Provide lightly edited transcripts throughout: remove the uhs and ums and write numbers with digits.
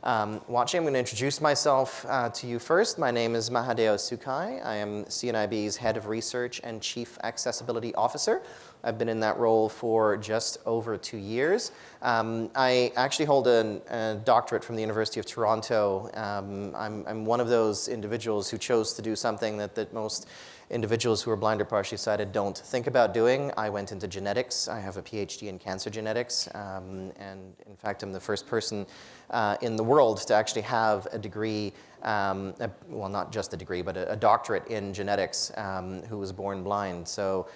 watching. I'm going to introduce myself to you first. My name is Mahadeo Sukhai. I am CNIB's Head of Research and Chief Accessibility Officer. I've been in that role for just over 2 years. I actually hold a doctorate from the University of Toronto. I'm one of those individuals who chose to do something that most individuals who are blind or partially sighted don't think about doing. I went into genetics. I have a PhD in cancer genetics, and in fact, I'm the first person in the world to actually have a degree, well, not just a degree, but a doctorate in genetics, who was born blind. So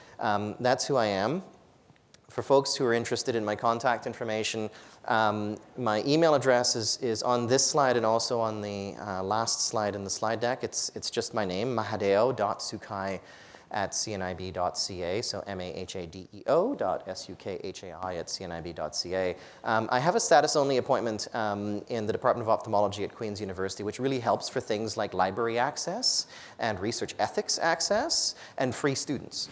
that's who I am. For folks who are interested in my contact information, my email address is on this slide and also on the last slide in the slide deck. It's just my name, mahadeo.sukhai@cnib.ca, so mahadeo.sukhai@cnib.ca. I have a status-only appointment in the Department of Ophthalmology at Queen's University, which really helps for things like library access and research ethics access and free students.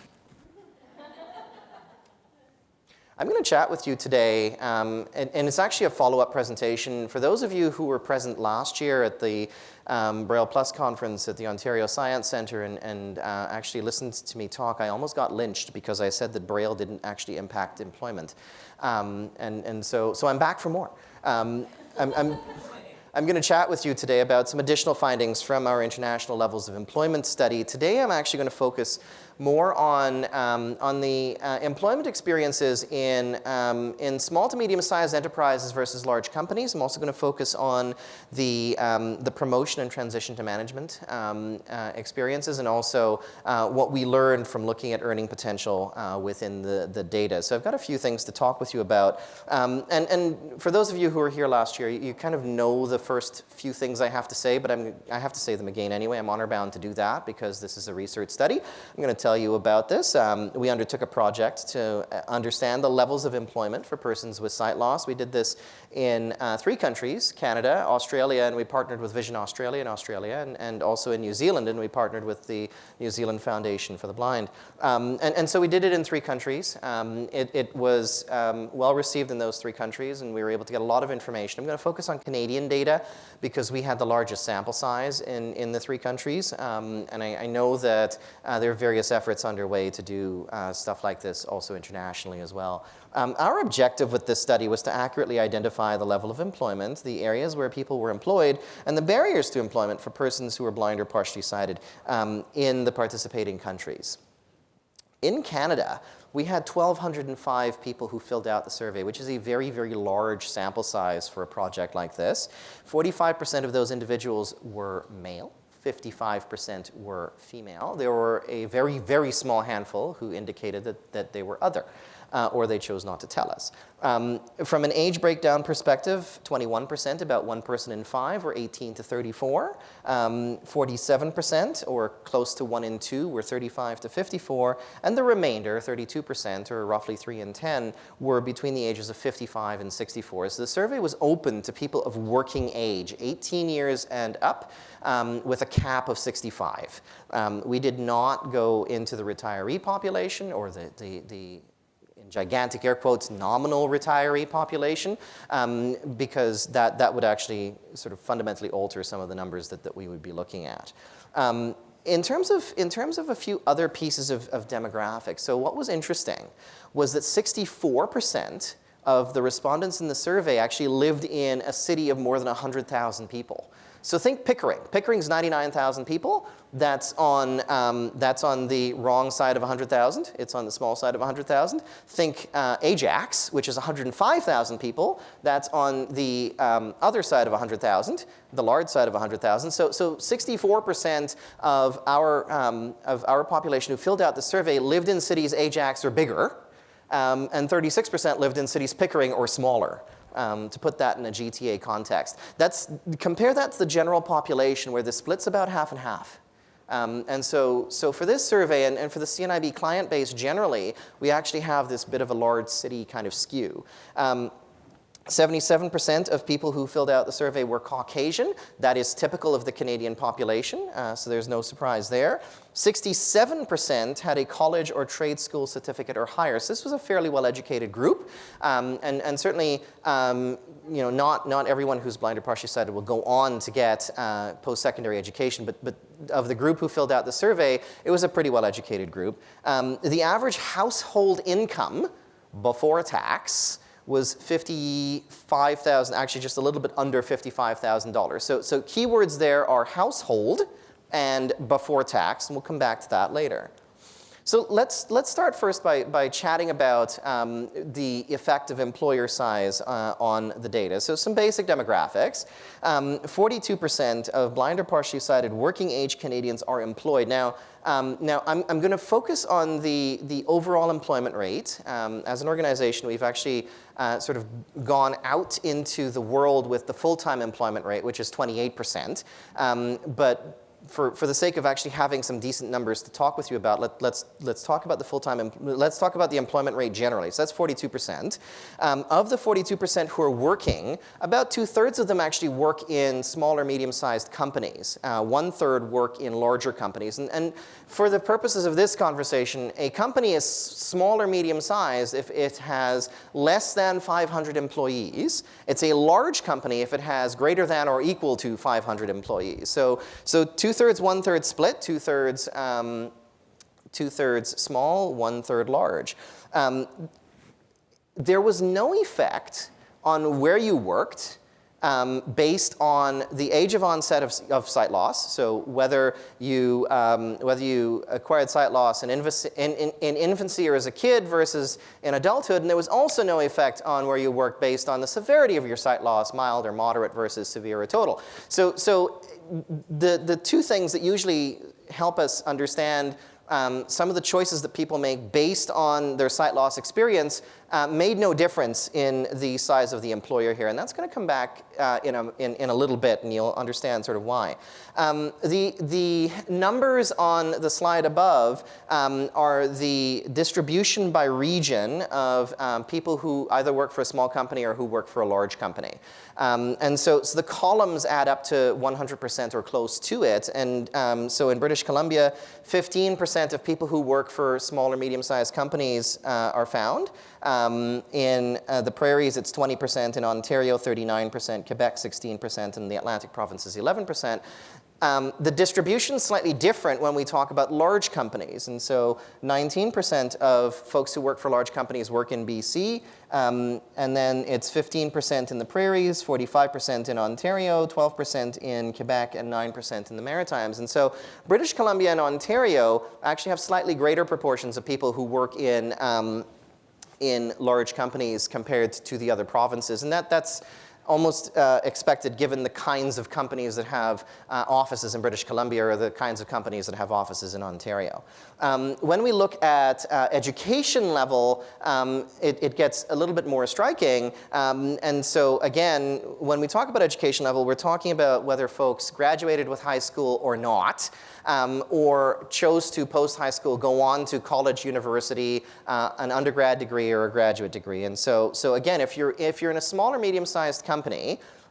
I'm going to chat with you today, and it's actually a follow-up presentation. For those of you who were present last year at the Braille Plus conference at the Ontario Science Centre and actually listened to me talk, I almost got lynched because I said that Braille didn't actually impact employment. So I'm back for more. I'm going to chat with you today about some additional findings from our international levels of employment study. Today I'm actually going to focus more on the employment experiences in small to medium-sized enterprises versus large companies. I'm also going to focus on the promotion and transition to management experiences, and also what we learned from looking at earning potential within the data. So I've got a few things to talk with you about. And for those of you who were here last year, you kind of know the first few things I have to say, but I have to say them again anyway. I'm honor-bound to do that because this is a research study. I'm going to tell you about this. We undertook a project to understand the levels of employment for persons with sight loss. We did this in 3 countries, Canada, Australia, and we partnered with Vision Australia in Australia, and also in New Zealand, and we partnered with the New Zealand Foundation for the Blind. And so we did it in 3 countries. It was well received in those 3 countries, and we were able to get a lot of information. I'm going to focus on Canadian data because we had the largest sample size in the 3 countries, and I know that there are various efforts underway to do stuff like this also internationally as well. Our objective with this study was to accurately identify the level of employment, the areas where people were employed, and the barriers to employment for persons who are blind or partially sighted in the participating countries. In Canada, we had 1,205 people who filled out the survey, which is a very, very large sample size for a project like this. 45% of those individuals were male. 55% were female. There were a very, very small handful who indicated that they were other, or they chose not to tell us. From an age breakdown perspective, 21%, about 1 person in 5, were 18 to 34. 47%, or close to 1 in 2, were 35 to 54. And the remainder, 32%, or roughly 3 in 10, were between the ages of 55 and 64. So the survey was open to people of working age, 18 years and up, with a cap of 65. We did not go into the retiree population or the in gigantic air quotes, nominal retiree population, because that would actually sort of fundamentally alter some of the numbers that we would be looking at. In terms of a few other pieces of demographics, so what was interesting was that 64% of the respondents in the survey actually lived in a city of more than 100,000 people. So think Pickering. Pickering's 99,000 people. That's on the wrong side of 100,000. It's on the small side of 100,000. Think Ajax, which is 105,000 people. That's on the other side of 100,000, the large side of 100,000. So 64% of our population who filled out the survey lived in cities Ajax or bigger, and 36% lived in cities Pickering or smaller. To put that in a GTA context. Compare that to the general population where the split's about half and half. And so for this survey and for the CNIB client base generally, we actually have this bit of a large city kind of skew. 77% of people who filled out the survey were Caucasian. That is typical of the Canadian population, so there's no surprise there. 67% had a college or trade school certificate or higher. So this was a fairly well-educated group, and certainly not everyone who's blind or partially sighted will go on to get post-secondary education, but of the group who filled out the survey, it was a pretty well-educated group. The average household income before tax was $55,000, actually just a little bit under $55,000. So keywords there are household and before tax, and we'll come back to that later. So let's start first by chatting about the effect of employer size on the data. So some basic demographics. 42% of blind or partially sighted working age Canadians are employed. Now I'm going to focus on the overall employment rate. As an organization, we've actually sort of gone out into the world with the full-time employment rate, which is 28%. But for the sake of actually having some decent numbers to talk with you about, let's talk about the full-time, let's talk about the employment rate generally. So that's 42%. Of the 42% who are working, about 2/3 of them actually work in small or medium-sized companies. 1/3 work in larger companies. And for the purposes of this conversation, a company is small or medium-sized if it has less than 500 employees. It's a large company if it has greater than or equal to 500 employees. So 2/3, 1/3 split, 2/3 small, 1/3 large. There was no effect on where you worked based on the age of onset of sight loss. So whether you acquired sight loss in infancy or as a kid versus in adulthood, and there was also no effect on where you worked based on the severity of your sight loss, mild or moderate versus severe or total. So the two things that usually help us understand some of the choices that people make based on their sight loss experience made no difference in the size of the employer here. And that's going to come back in a little bit, and you'll understand sort of why. The numbers on the slide above are the distribution by region of people who either work for a small company or who work for a large company. And so the columns add up to 100% or close to it. And so in British Columbia, 15% of people who work for small or medium-sized companies are found. In the prairies, it's 20%. In Ontario, 39%. Quebec, 16%. And the Atlantic provinces, 11%. The distribution is slightly different when we talk about large companies. And so 19% of folks who work for large companies work in BC. And then it's 15% in the prairies, 45% in Ontario, 12% in Quebec, and 9% in the Maritimes. And so British Columbia and Ontario actually have slightly greater proportions of people who work in large companies compared to the other provinces. And that's almost expected given the kinds of companies that have offices in British Columbia or the kinds of companies that have offices in Ontario. When we look at education level, it gets a little bit more striking. And so again, when we talk about education level, we're talking about whether folks graduated with high school or not, or chose to post-high school go on to college, university, an undergrad degree or a graduate degree. And so again, if you're in a small or medium-sized company,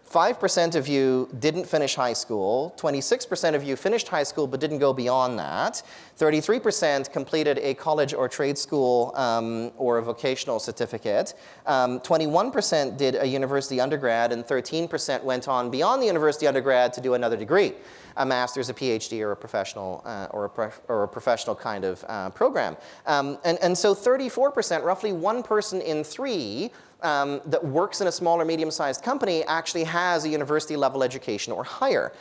5% of you didn't finish high school, 26% of you finished high school but didn't go beyond that, 33% completed a college or trade school or a vocational certificate, 21% did a university undergrad, and 13% went on beyond the university undergrad to do another degree, a master's, a PhD, or a professional or a professional kind of program. And so 34%, roughly one person in three, that works in a small or medium-sized company actually has a university level education or higher.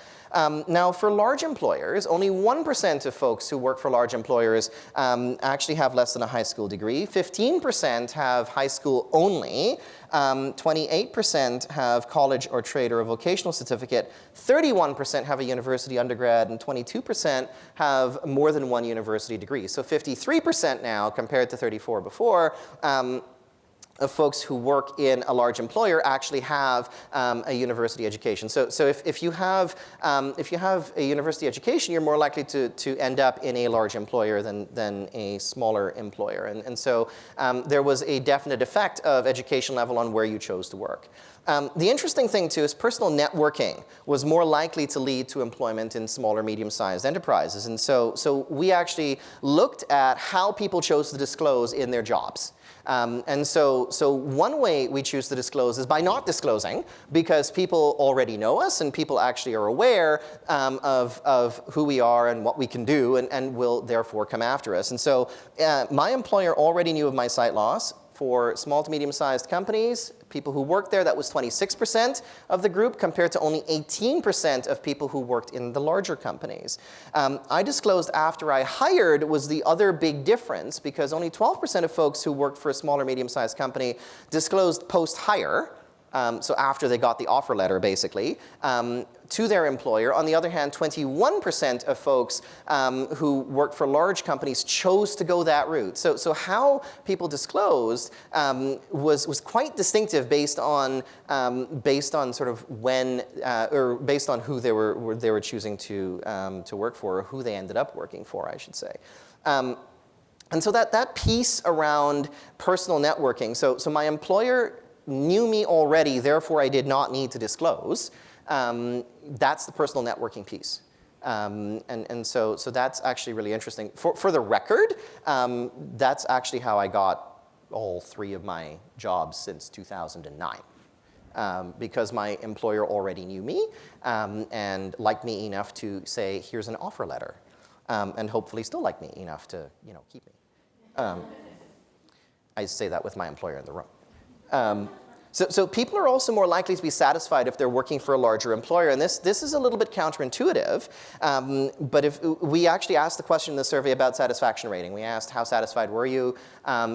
Now, for large employers, only 1% of folks who work for large employers actually have less than a high school degree. 15% have high school only. 28% have college or trade or a vocational certificate. 31% have a university undergrad, and 22% have more than one university degree. So 53% now, compared to 34% before, of folks who work in a large employer actually have a university education. So if you have a university education, you're more likely to end up in a large employer than a smaller employer. And so there was a definite effect of education level on where you chose to work. The interesting thing, too, is personal networking was more likely to lead to employment in smaller, medium-sized enterprises. And so we actually looked at how people chose to disclose in their jobs. And so one way we choose to disclose is by not disclosing, because people already know us and people actually are aware of who we are and what we can do and will therefore come after us. And so my employer already knew of my site loss. For small to medium-sized companies, people who worked there, that was 26% of the group, compared to only 18% of people who worked in the larger companies. I disclosed after I hired was the other big difference, because only 12% of folks who worked for a small or medium-sized company disclosed post-hire, so after they got the offer letter, basically, to their employer. On the other hand, 21% of folks who work for large companies chose to go that route. So how people disclosed was quite distinctive based on sort of when or based on who they were choosing to work for, or who they ended up working for, I should say. And so that piece around personal networking. So my employer knew me already, therefore I did not need to disclose. That's the personal networking piece. And so that's actually really interesting. For the record, that's actually how I got all 3 of my jobs since 2009. Because my employer already knew me and liked me enough to say, here's an offer letter, and hopefully still like me enough to keep me. I say that with my employer in the room. So people are also more likely to be satisfied if they're working for a larger employer. And this is a little bit counterintuitive. But if we actually asked the question in the survey about satisfaction rating. We asked, how satisfied were you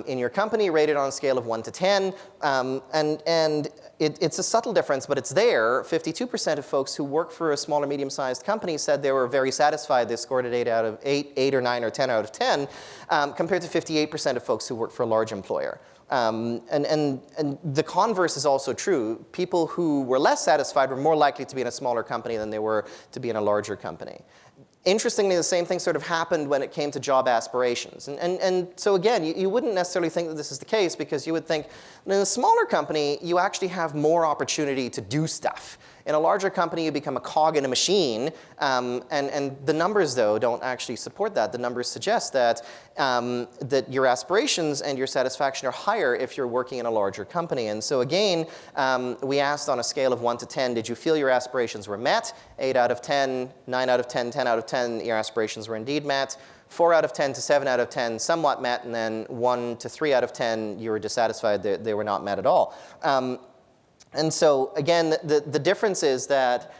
in your company, rated on a scale of 1 to 10. And it's a subtle difference, but it's there. 52% of folks who work for a small or medium-sized company said they were very satisfied. They scored it 8 or 9 or 10 out of 10, compared to 58% of folks who work for a large employer. And the converse is also true. People who were less satisfied were more likely to be in a smaller company than they were to be in a larger company. Interestingly, the same thing sort of happened when it came to job aspirations. And so again, you wouldn't necessarily think that this is the case, because you would think in a smaller company, you actually have more opportunity to do stuff. In a larger company, you become a cog in a machine, and the numbers, though, don't actually support that. The numbers suggest that, that your aspirations and your satisfaction are higher if you're working in a larger company. And so again, we asked on a scale of 1 to 10, did you feel your aspirations were met? 8 out of 10, 9 out of 10, 10 out of 10, your aspirations were indeed met. 4 out of 10 to 7 out of 10, somewhat met, and then 1 to 3 out of 10, you were dissatisfied, they were not met at all. And so again, the difference is that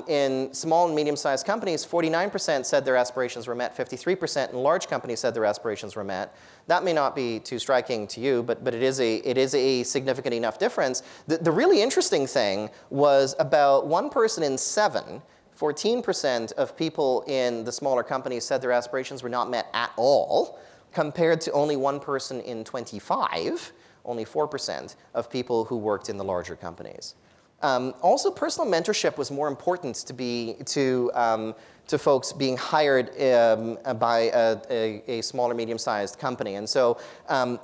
in small and medium-sized companies, 49% said their aspirations were met, 53% in large companies said their aspirations were met. That may not be too striking to you, but it is a significant enough difference. The really interesting thing was about 1 person in 7, 14% of people in the smaller companies said their aspirations were not met at all, compared to only 1 person in 25, only 4% of people who worked in the larger companies. Also, personal mentorship was more important to folks being hired by a small or medium-sized company. And so,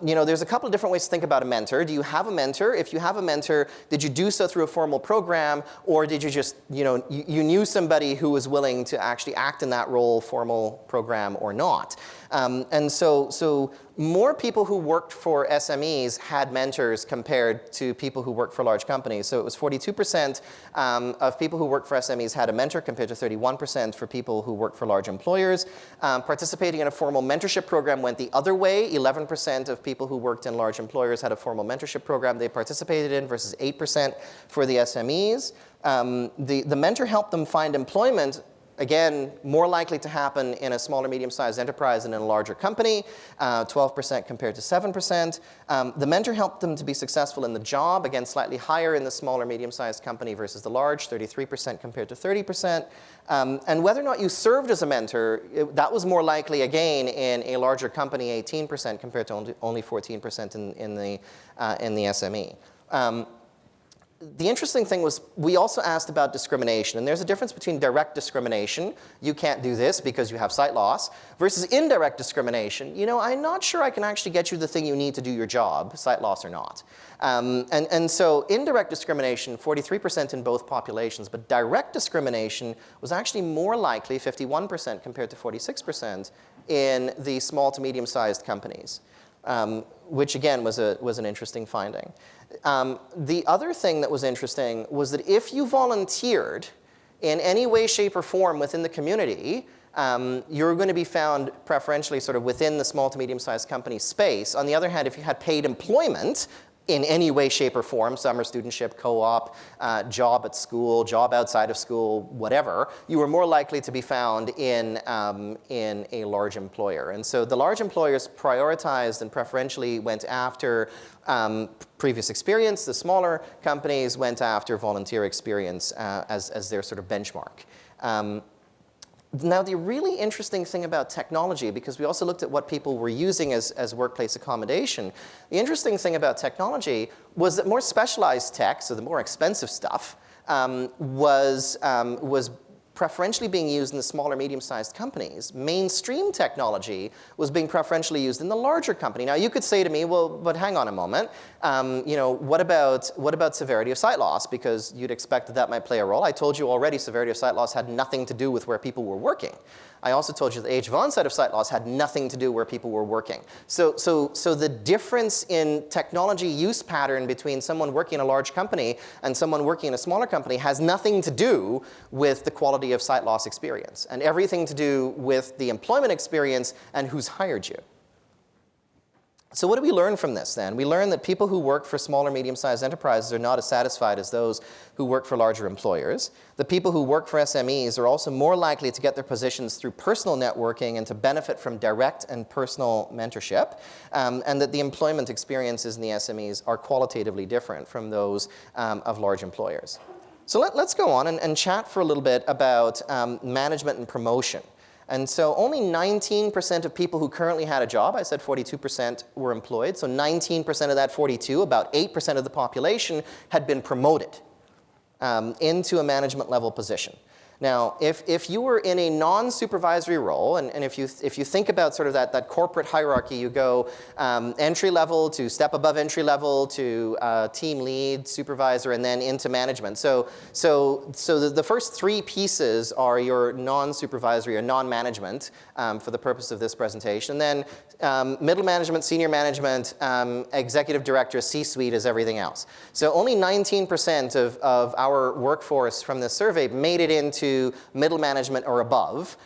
there's a couple of different ways to think about a mentor. Do you have a mentor? If you have a mentor, did you do so through a formal program, or did you just, you knew somebody who was willing to actually act in that role, formal program or not? And so more people who worked for SMEs had mentors compared to people who worked for large companies. So it was 42% of people who worked for SMEs had a mentor, compared to 31% for people who worked for large employers. Participating in a formal mentorship program went the other way. 11% of people who worked in large employers had a formal mentorship program they participated in, versus 8% for the SMEs. The mentor helped them find employment Again, more likely to happen in a small or medium-sized enterprise than in a larger company, 12% compared to 7%. The mentor helped them to be successful in the job, again, slightly higher in the small or medium-sized company versus the large, 33% compared to 30%. And whether or not you served as a mentor, that was more likely, again, in a larger company, 18% compared to only 14% in the SME. The interesting thing was we also asked about discrimination, and there's a difference between direct discrimination, you can't do this because you have sight loss, versus indirect discrimination. You know, I'm not sure I can actually get you the thing you need to do your job, sight loss or not. And so indirect discrimination, 43% in both populations, but direct discrimination was actually more likely, 51% compared to 46% in the small to medium-sized companies. Which again was an interesting finding. The other thing that was interesting was that if you volunteered in any way, shape, or form within the community, you're going to be found preferentially sort of within the small to medium-sized company space. On the other hand, if you had paid employment in any way, shape, or form, summer studentship, co-op, job at school, job outside of school, whatever, you were more likely to be found in a large employer. And so the large employers prioritized and preferentially went after previous experience. The smaller companies went after volunteer experience as their sort of benchmark. Now, the really interesting thing about technology, because we also looked at what people were using as workplace accommodation, the interesting thing about technology was that more specialized tech, so the more expensive stuff, was preferentially being used in the smaller, medium-sized companies. Mainstream technology was being preferentially used in the larger company. Now, you could say to me, well, but hang on a moment. You know, what about severity of sight loss? Because you'd expect that that might play a role. I told you already severity of sight loss had nothing to do with where people were working. I also told you the age of onset of sight loss had nothing to do where people were working. So the difference in technology use pattern between someone working in a large company and someone working in a smaller company has nothing to do with the quality of sight loss experience, and everything to do with the employment experience and who's hired you. So what do we learn from this then? We learn that people who work for small or medium-sized enterprises are not as satisfied as those who work for larger employers. The people who work for SMEs are also more likely to get their positions through personal networking and to benefit from direct and personal mentorship, and that the employment experiences in the SMEs are qualitatively different from those of large employers. So let's go on and chat for a little bit about management and promotion. And so only 19% of people who currently had a job, I said 42% were employed, so 19% of that 42, about 8% of the population, had been promoted into a management level position. Now, if you were in a non-supervisory role, and if you think about sort of that corporate hierarchy, you go entry level to step above entry level to team lead, supervisor, and then into management. So the first three pieces are your non-supervisory or non-management for the purpose of this presentation. And then middle management, senior management, executive director, C-suite is everything else. So only 19% of our workforce from this survey made it into middle management or above.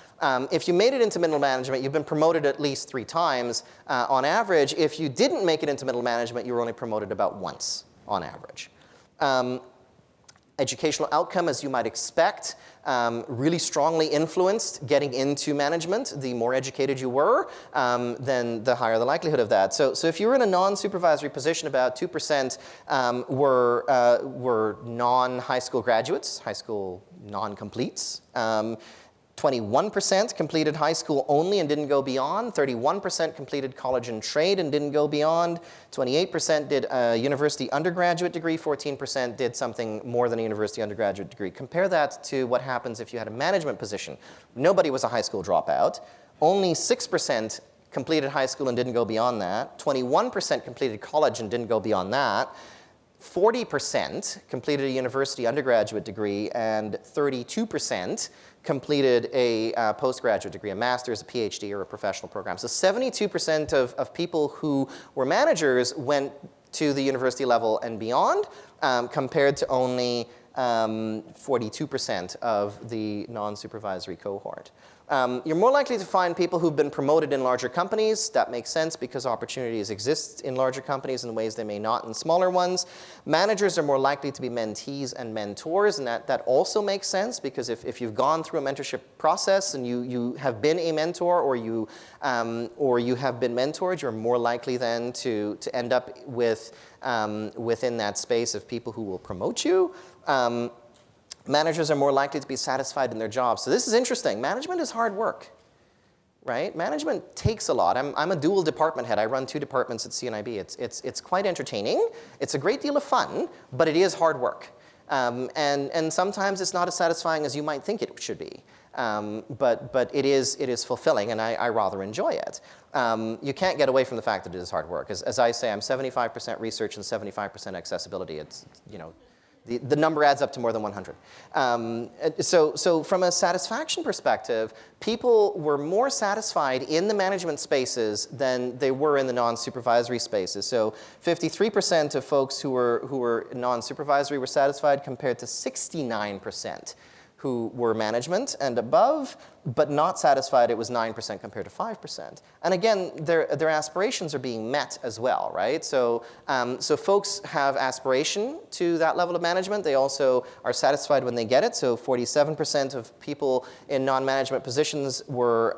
If you made it into middle management, you've been promoted at least 3 times on average. If you didn't make it into middle management, you were only promoted about once on average. Educational outcome, as you might expect, really strongly influenced getting into management. The more educated you were, then the higher the likelihood of that. So if you were in a non-supervisory position, about 2% were non-high school graduates, high school non-completes. 21% completed high school only and didn't go beyond. 31% completed college and trade and didn't go beyond. 28% did a university undergraduate degree. 14% did something more than a university undergraduate degree. Compare that to what happens if you had a management position. Nobody was a high school dropout. Only 6% completed high school and didn't go beyond that. 21% completed college and didn't go beyond that. 40% completed a university undergraduate degree, and 32% completed a postgraduate degree, a master's, a PhD, or a professional program. So 72% of people who were managers went to the university level and beyond, compared to only 42% of the non-supervisory cohort. You're more likely to find people who've been promoted in larger companies. That makes sense because opportunities exist in larger companies in ways they may not in smaller ones. Managers are more likely to be mentees and mentors, and that also makes sense because if you've gone through a mentorship process and you have been a mentor or you have been mentored, you're more likely then to end up with within that space of people who will promote you. Managers are more likely to be satisfied in their jobs. So this is interesting. Management is hard work, right? Management takes a lot. I'm a dual department head. I run 2 departments at CNIB. It's quite entertaining. It's a great deal of fun, but it is hard work. And sometimes it's not as satisfying as you might think it should be. But it is fulfilling, and I rather enjoy it. You can't get away from the fact that it is hard work. As I say, I'm 75% research and 75% accessibility. It's, you know, the number adds up to more than 100. So from a satisfaction perspective, people were more satisfied in the management spaces than they were in the non-supervisory spaces. So 53% of folks who were non-supervisory were satisfied compared to 69% who were management and above, but not satisfied. It was 9% compared to 5%. And again, their aspirations are being met as well, right? So folks have aspiration to that level of management. They also are satisfied when they get it. So 47% of people in non-management positions were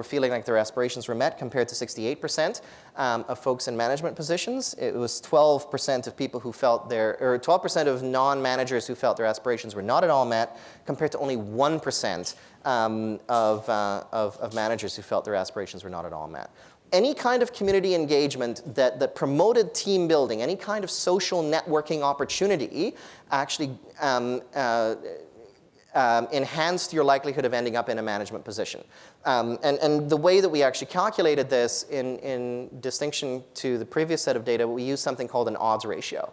feeling like their aspirations were met compared to 68% of folks in management positions. It was 12% of people who felt or 12% of non-managers who felt their aspirations were not at all met compared to only 1% of managers who felt their aspirations were not at all met. Any kind of community engagement that promoted team building, any kind of social networking opportunity actually enhanced your likelihood of ending up in a management position. And the way that we actually calculated this in distinction to the previous set of data, we used something called an odds ratio.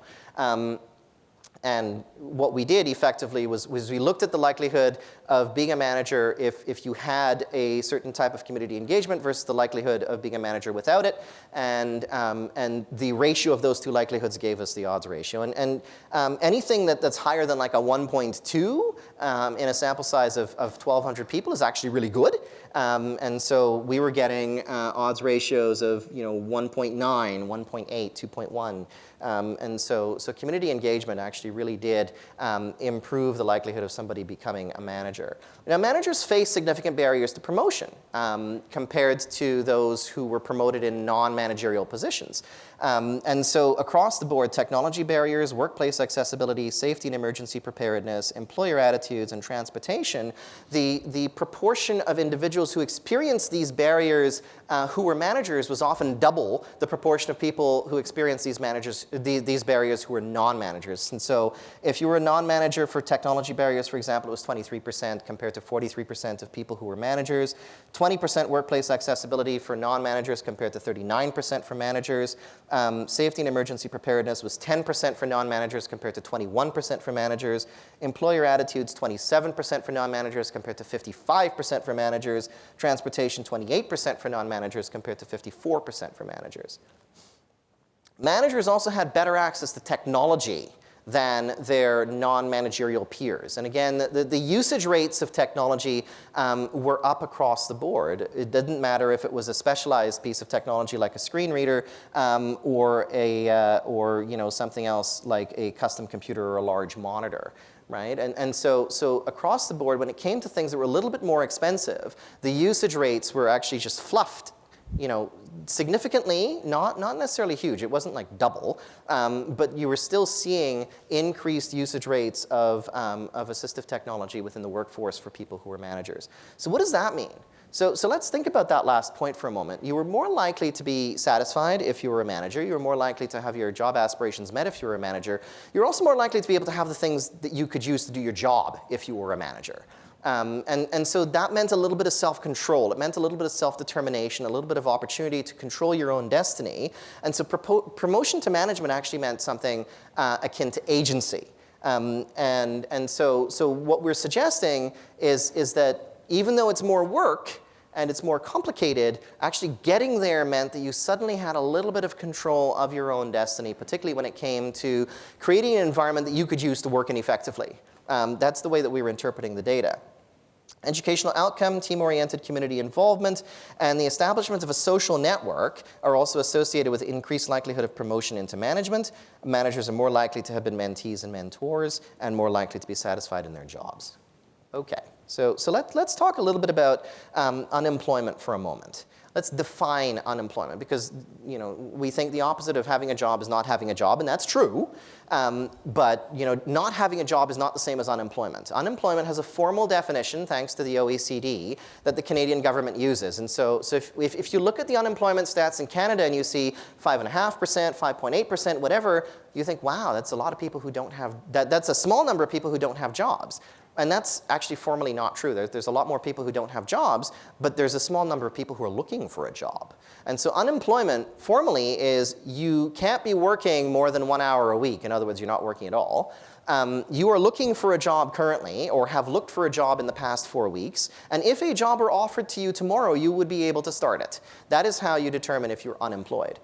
And what we did effectively was we looked at the likelihood of being a manager if you had a certain type of community engagement versus the likelihood of being a manager without it. And the ratio of those 2 likelihoods gave us the odds ratio. And anything that's higher than like a 1.2 in a sample size of 1,200 people is actually really good. And so we were getting odds ratios of 1.9, 1.8, 2.1. And so community engagement actually really did improve the likelihood of somebody becoming a manager. Now, managers face significant barriers to promotion compared to those who were promoted in non-managerial positions. And so across the board, technology barriers, workplace accessibility, safety and emergency preparedness, employer attitudes, and transportation, the proportion of individuals who experienced these barriers who were managers was often double the proportion of people who experienced these barriers who were non-managers. And so if you were a non-manager for technology barriers, for example, it was 23% compared to 43% of people who were managers, 20% workplace accessibility for non-managers compared to 39% for managers. Safety and emergency preparedness was 10% for non-managers compared to 21% for managers. Employer attitudes, 27% for non-managers compared to 55% for managers. Transportation, 28% for non-managers compared to 54% for managers. Managers also had better access to technology than their non-managerial peers. And again, the usage rates of technology were up across the board. It didn't matter if it was a specialized piece of technology like a screen reader or something else like a custom computer or a large monitor. Right? And so across the board, when it came to things that were a little bit more expensive, the usage rates were actually just fluffed, significantly, not necessarily huge. It wasn't like double, but you were still seeing increased usage rates of assistive technology within the workforce for people who were managers. So what does that mean? So let's think about that last point for a moment. You were more likely to be satisfied if you were a manager. You were more likely to have your job aspirations met if you were a manager. You're also more likely to be able to have the things that you could use to do your job if you were a manager. And so that meant a little bit of self-control. It meant a little bit of self-determination, a little bit of opportunity to control your own destiny. And so promotion to management actually meant something akin to agency. And so what we're suggesting is that even though it's more work and it's more complicated, actually getting there meant that you suddenly had a little bit of control of your own destiny, particularly when it came to creating an environment that you could use to work in effectively. That's the way that we were interpreting the data. Educational outcome, team-oriented community involvement, and the establishment of a social network are also associated with increased likelihood of promotion into management. Managers are more likely to have been mentees and mentors, and more likely to be satisfied in their jobs. Okay, so let's talk a little bit about unemployment for a moment. Let's define unemployment, because we think the opposite of having a job is not having a job, and that's true. But not having a job is not the same as unemployment. Unemployment has a formal definition, thanks to the OECD, that the Canadian government uses. And so if you look at the unemployment stats in Canada and you see 5.5%, 5.8%, whatever, you think, wow, that's a lot of people who don't have, that's a small number of people who don't have jobs. And that's actually formally not true. There's a lot more people who don't have jobs, but there's a small number of people who are looking for a job. And so unemployment formally is you can't be working more than 1 hour a week. In other words, you're not working at all. You are looking for a job currently, or have looked for a job in the past 4 weeks. And if a job were offered to you tomorrow, you would be able to start it. That is how you determine if you're unemployed.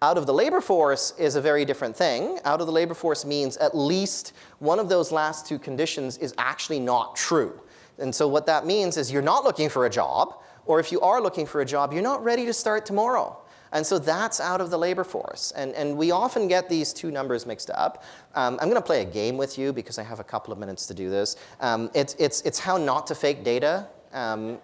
Out of the labor force is a very different thing. Out of the labor force means at least one of those last two conditions is actually not true. And so what that means is you're not looking for a job, or if you are looking for a job, you're not ready to start tomorrow. And so that's out of the labor force. And we often get these two numbers mixed up. I'm going to play a game with you because I have a couple of minutes to do this. It's how not to fake data. And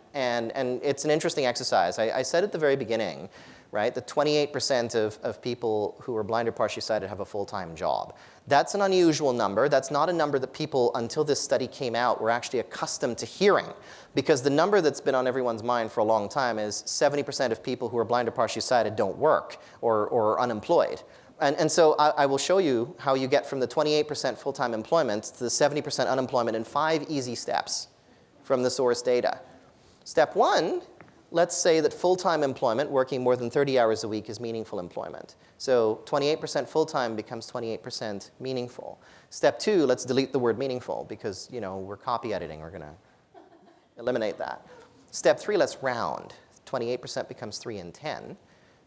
it's an interesting exercise. I said at the very beginning, right, that 28% of people who are blind or partially sighted have a full-time job. That's an unusual number. That's not a number that people, until this study came out, were actually accustomed to hearing. Because the number that's been on everyone's mind for a long time is 70% of people who are blind or partially sighted don't work or are unemployed. And so I will show you how you get from the 28% full-time employment to the 70% unemployment in 5 easy steps from the source data. Step 1, let's say that full-time employment, working more than 30 hours a week, is meaningful employment. So 28% full-time becomes 28% meaningful. Step 2, let's delete the word meaningful because we're copy editing. We're going to eliminate that. Step 3, let's round. 28% becomes 3 in 10.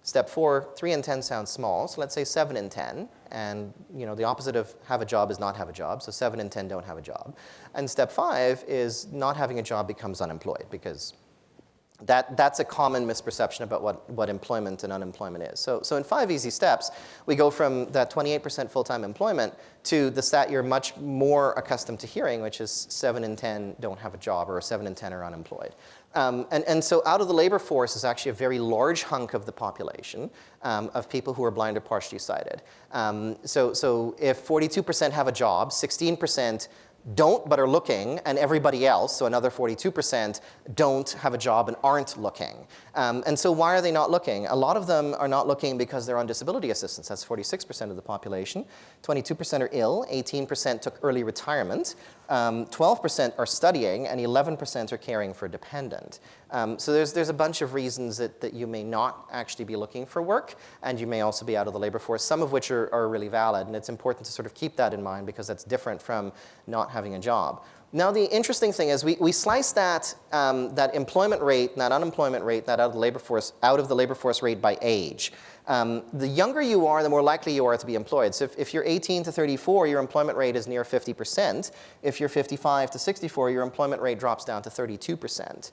Step 4, 3 in 10 sounds small, so let's say 7 in 10. And the opposite of have a job is not have a job, so 7 in 10 don't have a job. And step 5 is not having a job becomes unemployed, because that's a common misperception about what employment and unemployment is. So in 5 easy steps, we go from that 28% full-time employment to the stat you're much more accustomed to hearing, which is 7 in 10 don't have a job, or 7 in 10 are unemployed. And so out of the labor force is actually a very large hunk of the population of people who are blind or partially sighted. So if 42% have a job, 16% don't but are looking, and everybody else, so another 42%, don't have a job and aren't looking. And so why are they not looking? A lot of them are not looking because they're on disability assistance. That's 46% of the population. 22% are ill, 18% took early retirement, 12% are studying, and 11% are caring for a dependent. So there's a bunch of reasons that you may not actually be looking for work, and you may also be out of the labor force, some of which are really valid, and it's important to sort of keep that in mind because that's different from not having a job. Now the interesting thing is we slice that employment rate, that unemployment rate, that out of the labor force rate by age. The younger you are, the more likely you are to be employed. So if you're 18 to 34, your employment rate is near 50%. If you're 55 to 64, your employment rate drops down to 32%.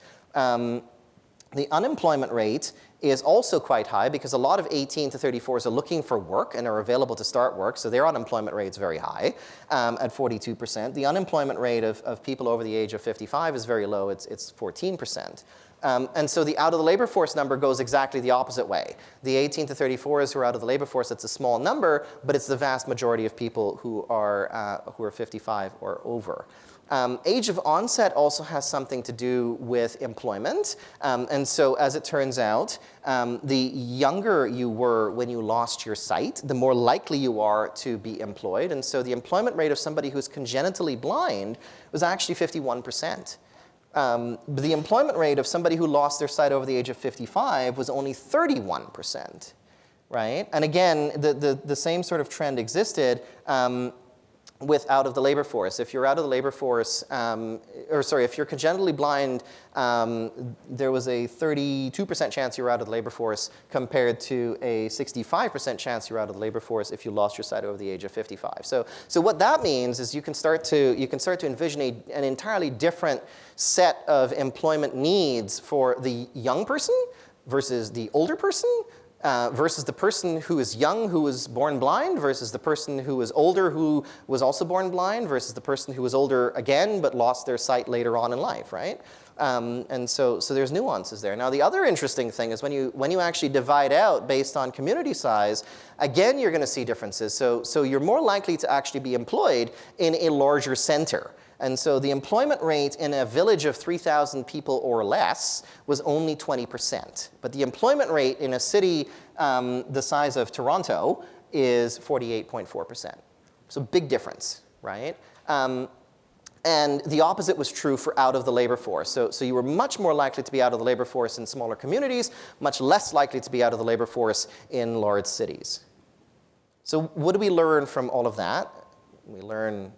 The unemployment rate is also quite high because a lot of 18 to 34s are looking for work and are available to start work, so their unemployment rate is very high at 42%. The unemployment rate of people over the age of 55 is very low, it's 14%. And so the out of the labor force number goes exactly the opposite way. The 18 to 34s who are out of the labor force, it's a small number, but it's the vast majority of people who are 55 or over. Age of onset also has something to do with employment. And so as it turns out, the younger you were when you lost your sight, the more likely you are to be employed. And so the employment rate of somebody who's congenitally blind was actually 51%. The employment rate of somebody who lost their sight over the age of 55 was only 31%, right? And again, the same sort of trend existed with out of the labor force. If you're out of the labor force, if you're congenitally blind, there was a 32% chance you were out of the labor force compared to a 65% chance you were out of the labor force if you lost your sight over the age of 55. So what that means is you can start to envision an entirely different set of employment needs for the young person versus the older person, versus the person who is young who was born blind versus the person who was older who was also born blind versus the person who was older again but lost their sight later on in life, right? And so there's nuances there. Now the other interesting thing is when you actually divide out based on community size, again you're going to see differences. So you're more likely to actually be employed in a larger center. And so the employment rate in a village of 3,000 people or less was only 20%. But the employment rate in a city the size of Toronto is 48.4%. So big difference, right? And the opposite was true for out of the labor force. So you were much more likely to be out of the labor force in smaller communities, much less likely to be out of the labor force in large cities. So what do we learn from all of that? We learn,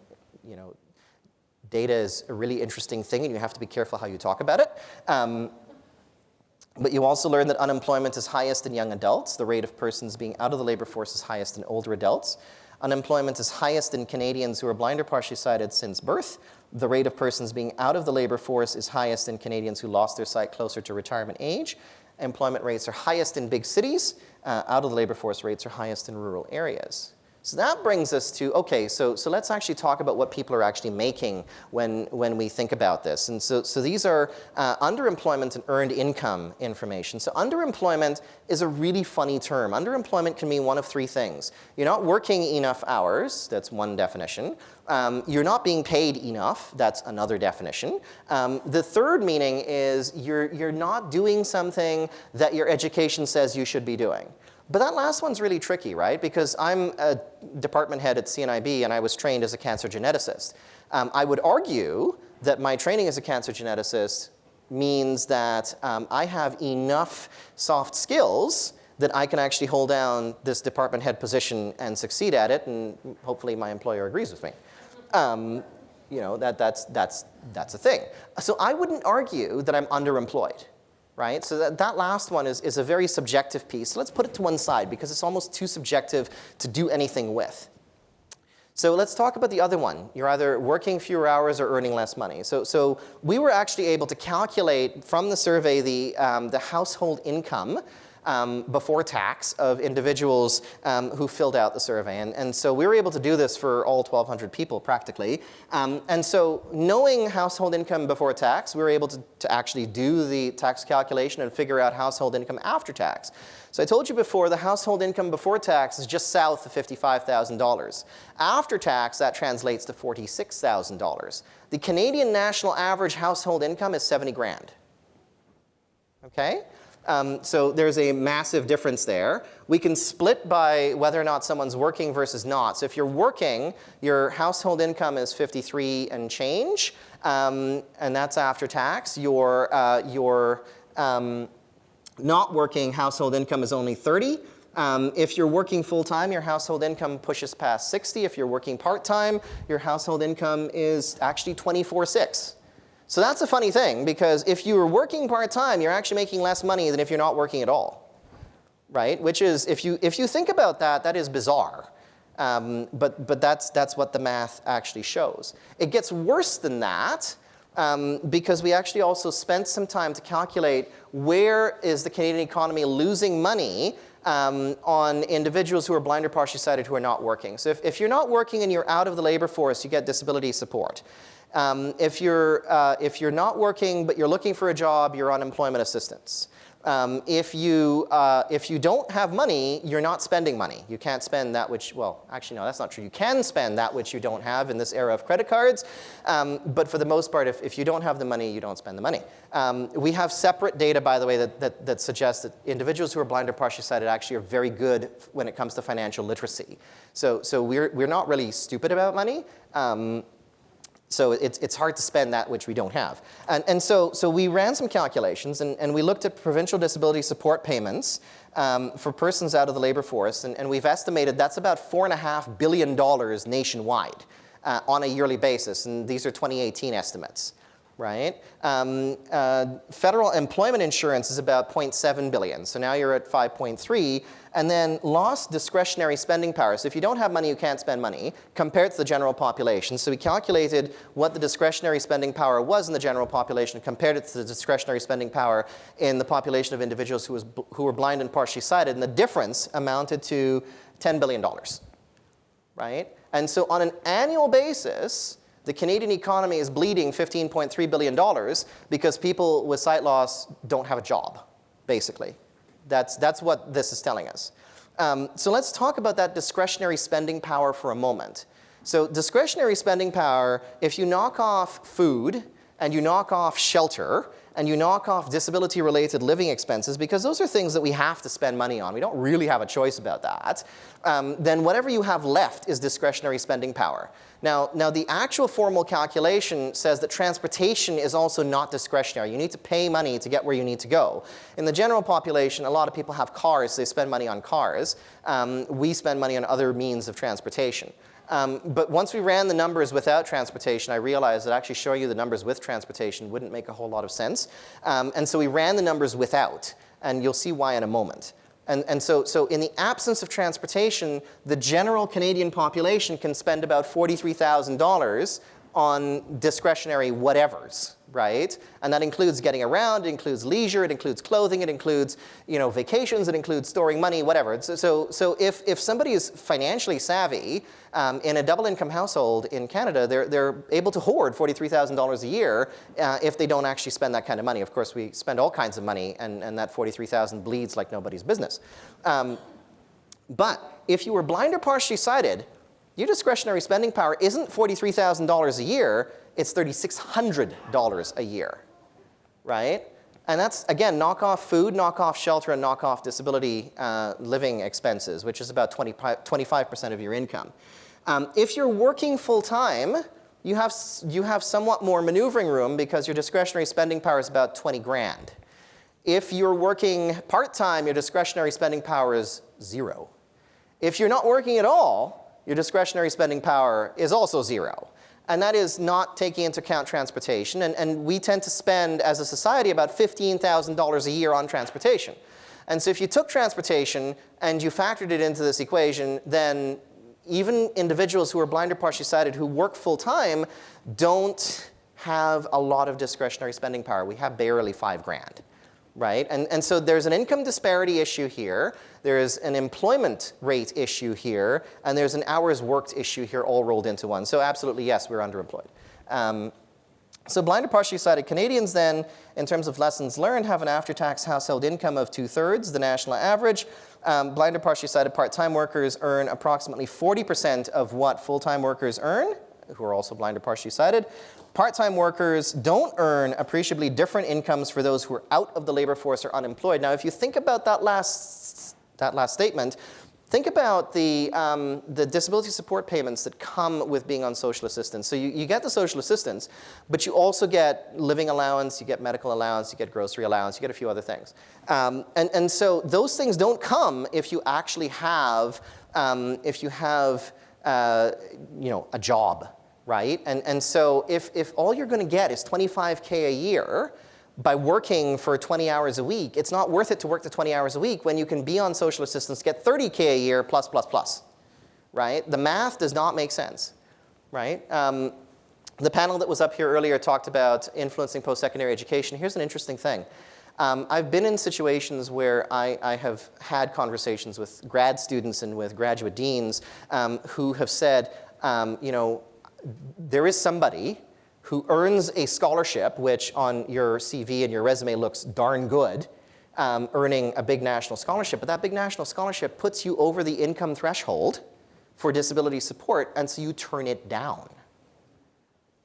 data is a really interesting thing, and you have to be careful how you talk about it. But you also learn that unemployment is highest in young adults. The rate of persons being out of the labor force is highest in older adults. Unemployment is highest in Canadians who are blind or partially sighted since birth. The rate of persons being out of the labor force is highest in Canadians who lost their sight closer to retirement age. Employment rates are highest in big cities. Out of the labor force rates are highest in rural areas. So that brings us to, okay, so let's actually talk about what people are actually making when we think about this. And so these are underemployment and earned income information. So underemployment is a really funny term. Underemployment can mean one of three things. You're not working enough hours, that's one definition. You're not being paid enough, that's another definition. The third meaning is you're not doing something that your education says you should be doing. But that last one's really tricky, right? Because I'm a department head at CNIB and I was trained as a cancer geneticist. I would argue that my training as a cancer geneticist means that I have enough soft skills that I can actually hold down this department head position and succeed at it, and hopefully my employer agrees with me. That's a thing. So I wouldn't argue that I'm underemployed. Right? So that last one is a very subjective piece. So let's put it to one side because it's almost too subjective to do anything with. So let's talk about the other one. You're either working fewer hours or earning less money. So we were actually able to calculate from the survey the household income before tax of individuals who filled out the survey. And so we were able to do this for all 1,200 people practically. And so knowing household income before tax, we were able to actually do the tax calculation and figure out household income after tax. So I told you before, the household income before tax is just south of $55,000. After tax, that translates to $46,000. The Canadian national average household income is 70 grand. Okay? So there's a massive difference there. We can split by whether or not someone's working versus not. So if you're working, your household income is 53 and change, and that's after tax. Your not working household income is only 30. If you're working full-time, your household income pushes past 60. If you're working part-time, your household income is actually 24,600. So that's a funny thing, because if you were working part-time, you're actually making less money than if you're not working at all, right? Which is, if you think about that, that is bizarre. But that's what the math actually shows. It gets worse than that, because we actually also spent some time to calculate where is the Canadian economy losing money on individuals who are blind or partially sighted who are not working. So if you're not working and you're out of the labor force, you get disability support. If you're not working but you're looking for a job, you're on unemployment assistance. If you don't have money, you're not spending money. You can't spend that which, well, actually no, that's not true. You can spend that which you don't have in this era of credit cards, but for the most part, if you don't have the money, you don't spend the money. We have separate data, by the way, that suggests that individuals who are blind or partially sighted actually are very good when it comes to financial literacy. So we're not really stupid about money. So it's hard to spend that which we don't have. And so we ran some calculations, and we looked at provincial disability support payments for persons out of the labor force, and we've estimated that's about $4.5 billion nationwide. on a yearly basis, and these are 2018 estimates, right? Federal employment insurance is about 0.7 billion, so now you're at 5.3, and then lost discretionary spending power. So if you don't have money, you can't spend money, compared to the general population. So we calculated what the discretionary spending power was in the general population, compared it to the discretionary spending power in the population of individuals who were blind and partially sighted, and the difference amounted to $10 billion, right? And so on an annual basis, the Canadian economy is bleeding $15.3 billion because people with sight loss don't have a job, basically. That's what this is telling us. So let's talk about that discretionary spending power for a moment. So discretionary spending power, if you knock off food and you knock off shelter and you knock off disability-related living expenses, because those are things that we have to spend money on. We don't really have a choice about that. Then whatever you have left is discretionary spending power. Now, the actual formal calculation says that transportation is also not discretionary. You need to pay money to get where you need to go. In the general population, a lot of people have cars, so they spend money on cars. We spend money on other means of transportation. But once we ran the numbers without transportation, I realized that actually showing you the numbers with transportation wouldn't make a whole lot of sense. And so we ran the numbers without, and you'll see why in a moment. And so in the absence of transportation, the general Canadian population can spend about $43,000 on discretionary whatevers, right? And that includes getting around, it includes leisure, it includes clothing, it includes, you know, vacations, it includes storing money, whatever. So if somebody is financially savvy in a double-income household in Canada, they're able to hoard $43,000 a year if they don't actually spend that kind of money. Of course, we spend all kinds of money, and that $43,000 bleeds like nobody's business. But if you were blind or partially sighted, your discretionary spending power isn't $43,000 a year, it's $3,600 a year, right? And that's, again, knock off food, knock off shelter, and knock off disability living expenses, which is about 25% of your income. If you're working full-time, you have somewhat more maneuvering room because your discretionary spending power is about 20 grand. If you're working part-time, your discretionary spending power is 0. If you're not working at all, your discretionary spending power is also 0. And that is not taking into account transportation. And we tend to spend, as a society, about $15,000 a year on transportation. And so if you took transportation and you factored it into this equation, then even individuals who are blind or partially sighted who work full-time don't have a lot of discretionary spending power. We have barely 5 grand. Right? And so there's an income disparity issue here, there's an employment rate issue here, and there's an hours worked issue here all rolled into one. So absolutely, yes, we're underemployed. So blind or partially sighted Canadians then, in terms of lessons learned, have an after-tax household income of 2/3 the national average. Blind or partially sighted part-time workers earn approximately 40% of what full-time workers earn, who are also blind or partially sighted. Part-time workers don't earn appreciably different incomes for those who are out of the labor force or unemployed. Now, if you think about that last statement, think about the disability support payments that come with being on social assistance. So you get the social assistance, but you also get living allowance, you get medical allowance, you get grocery allowance, you get a few other things. And so those things don't come if you actually have, you know, a job. Right? And so if all you're going to get is $25K a year by working for 20 hours a week, it's not worth it to work the 20 hours a week when you can be on social assistance, get $30K a year plus, right? The math does not make sense, right? The panel that was up here earlier talked about influencing post-secondary education. Here's an interesting thing. I've been in situations where I have had conversations with grad students and with graduate deans who have said, you know, there is somebody who earns a scholarship, which on your CV and your resume looks darn good, earning a big national scholarship, but that big national scholarship puts you over the income threshold for disability support, and so you turn it down,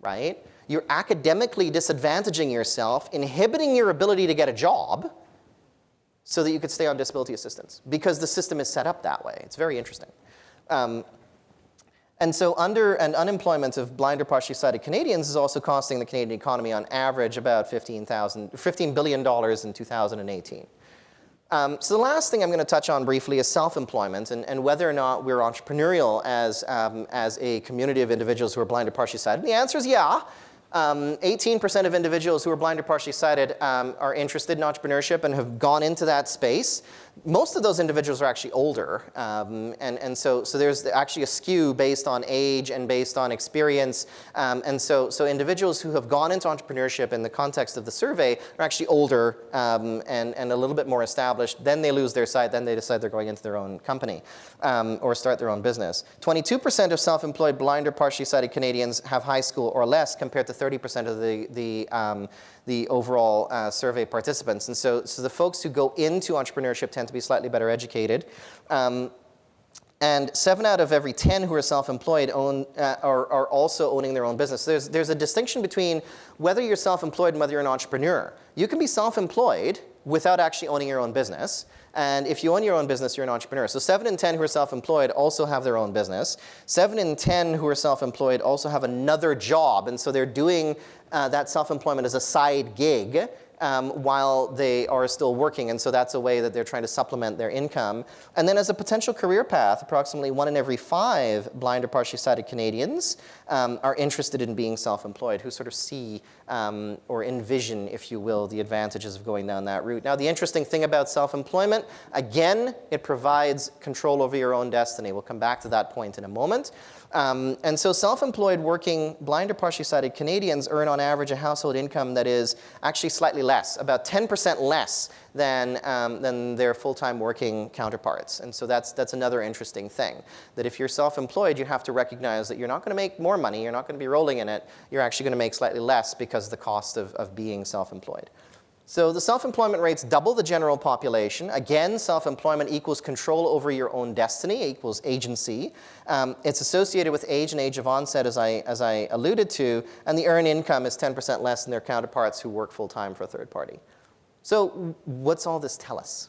right? You're academically disadvantaging yourself, inhibiting your ability to get a job so that you could stay on disability assistance, because the system is set up that way. It's very interesting. And so unemployment of blind or partially sighted Canadians is also costing the Canadian economy on average about $15 billion in 2018. So the last thing I'm going to touch on briefly is self-employment and whether or not we're entrepreneurial as a community of individuals who are blind or partially sighted. And the answer is yeah. 18% of individuals who are blind or partially sighted are interested in entrepreneurship and have gone into that space. Most of those individuals are actually older, and so there's actually a skew based on age and based on experience, and so individuals who have gone into entrepreneurship in the context of the survey are actually older and a little bit more established. Then they lose their sight, then they decide they're going into their own company or start their own business. 22% of self-employed blind or partially sighted Canadians have high school or less, compared to 30% of the overall survey participants. And so the folks who go into entrepreneurship tend to be slightly better educated. And 7 out of every 10 who are self-employed are also owning their own business. There's a distinction between whether you're self-employed and whether you're an entrepreneur. You can be self-employed without actually owning your own business. And if you own your own business, you're an entrepreneur. So 7 in 10 who are self-employed also have their own business. 7 in 10 who are self-employed also have another job. And so they're doing that self-employment as a side gig while they are still working. And so that's a way that they're trying to supplement their income. And then as a potential career path, approximately 1 in every 5 blind or partially sighted Canadians are interested in being self-employed, who sort of see or envision, if you will, the advantages of going down that route. Now, the interesting thing about self-employment, again, it provides control over your own destiny. We'll come back to that point in a moment. And so self-employed working blind or partially sighted Canadians earn on average a household income that is actually slightly less, about 10% less than their full-time working counterparts. And so that's another interesting thing, that if you're self-employed, you have to recognize that you're not going to make more money, you're not going to be rolling in it, you're actually going to make slightly less because of the cost of being self-employed. So the self-employment rates double the general population. Again, self-employment equals control over your own destiny, equals agency. It's associated with age and age of onset, as I alluded to, and the earned income is 10% less than their counterparts who work full-time for a third party. So what's all this tell us?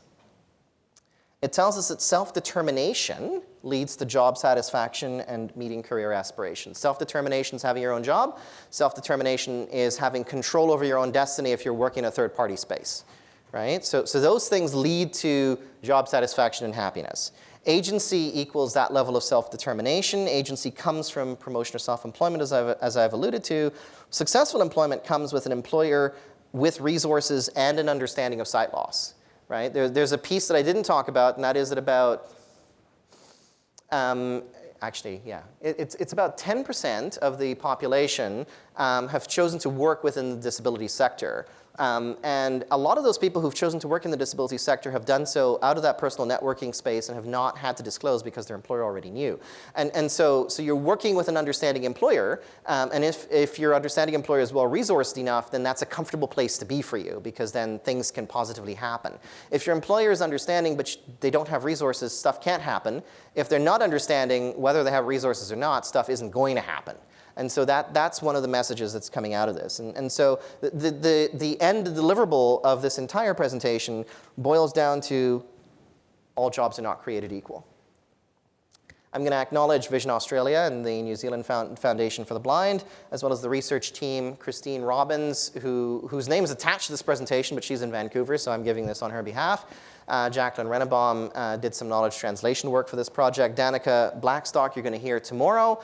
It tells us that self-determination leads to job satisfaction and meeting career aspirations. Self-determination is having your own job. Self-determination is having control over your own destiny if you're working in a third-party space, right? So those things lead to job satisfaction and happiness. Agency equals that level of self-determination. Agency comes from promotion or self-employment, as I've alluded to. Successful employment comes with an employer with resources and an understanding of sight loss. Right? There's a piece that I didn't talk about, and that is that about, actually, yeah, it's about 10% of the population have chosen to work within the disability sector. And a lot of those people who've chosen to work in the disability sector have done so out of that personal networking space and have not had to disclose because their employer already knew. And so you're working with an understanding employer, and if your understanding employer is well-resourced enough, then that's a comfortable place to be for you, because then things can positively happen. If your employer is understanding but they don't have resources, stuff can't happen. If they're not understanding whether they have resources or not, stuff isn't going to happen. And so that's one of the messages that's coming out of this. And so the end deliverable of this entire presentation boils down to all jobs are not created equal. I'm going to acknowledge Vision Australia and the New Zealand Foundation for the Blind, as well as the research team, Christine Robbins, whose name is attached to this presentation, but she's in Vancouver, so I'm giving this on her behalf. Jacqueline Rennebaum did some knowledge translation work for this project. Danica Blackstock, you're going to hear tomorrow.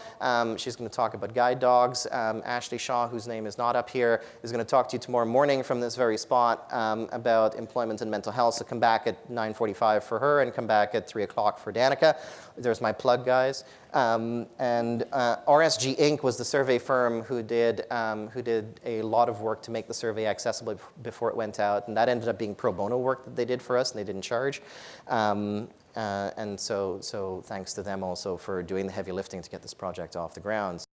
She's going to talk about guide dogs. Ashley Shaw, whose name is not up here, is going to talk to you tomorrow morning from this very spot about employment and mental health. So come back at 9:45 for her and come back at 3 o'clock for Danica. There's my plug, guys. And RSG Inc. was the survey firm who did a lot of work to make the survey accessible before it went out, and that ended up being pro bono work that they did for us, and they didn't charge. And so thanks to them also for doing the heavy lifting to get this project off the ground.